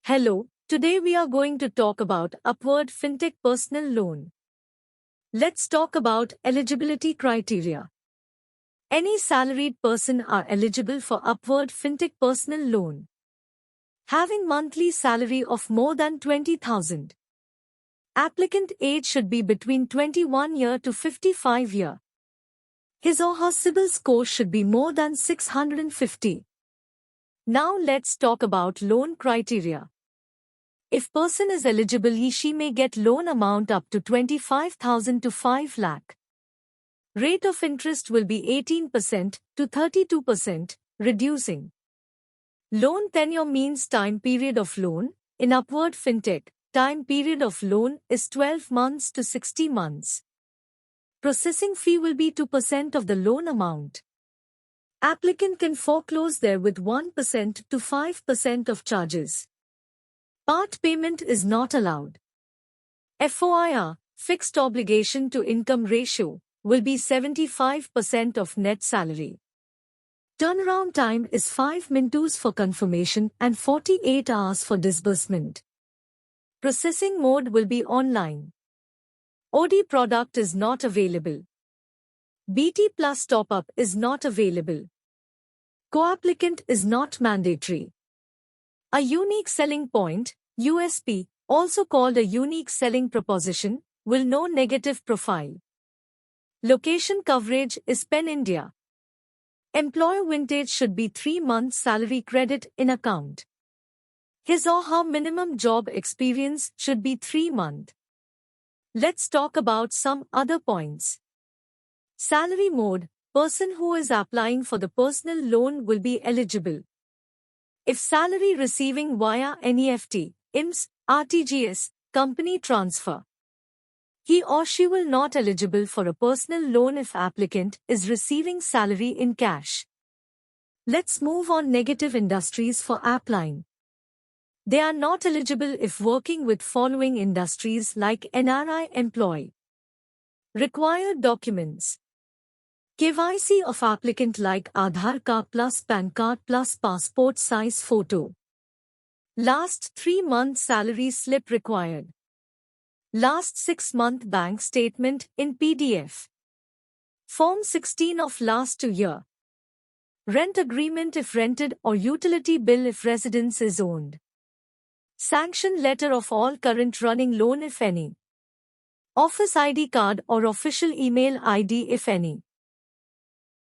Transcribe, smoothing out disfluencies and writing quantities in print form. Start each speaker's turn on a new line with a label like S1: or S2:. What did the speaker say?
S1: Hello, today we are going to talk about Upward Fintech Personal Loan. Let's talk about eligibility criteria. Any salaried person are eligible for Upward Fintech Personal Loan. Having monthly salary of more than 20,000. Applicant age should be between 21 year to 55 year. His or her CIBIL score should be more than 650. Now let's talk about loan criteria. If person is eligible, he/she may get loan amount up to 25,000 to 5 lakh. Rate of interest will be 18% to 32%, reducing. Loan tenure means time period of loan. In Upward Fintech, time period of loan is 12 months to 60 months. Processing fee will be 2% of the loan amount. Applicant can foreclose there with 1% to 5% of charges. Part payment is not allowed. FOIR, fixed obligation to income ratio, will be 75% of net salary. Turnaround time is 5 minutes for confirmation and 48 hours for disbursement. Processing mode will be online. OD product is not available. BT Plus top-up is not available. Co-applicant is not mandatory. A unique selling point, USP, also called a unique selling proposition, will no negative profile. Location coverage is Pan-India. Employer vintage should be 3 months salary credit in account. His or her minimum job experience should be 3 months. Let's talk about some other points. Salary mode, person who is applying for the personal loan will be eligible. If salary receiving via NEFT, IMS, RTGS, company transfer. He or she will not eligible for a personal loan if applicant is receiving salary in cash. Let's move on negative industries for applying. They are not eligible if working with following industries like NRI employee. Required documents. KYC of applicant like Aadhaar card plus PAN card plus passport size photo. Last 3 months salary slip required. Last 6-month bank statement in PDF. Form 16 of last 2 year. Rent agreement if rented or utility bill if residence is owned. Sanction letter of all current running loan if any. Office ID card or official email ID if any.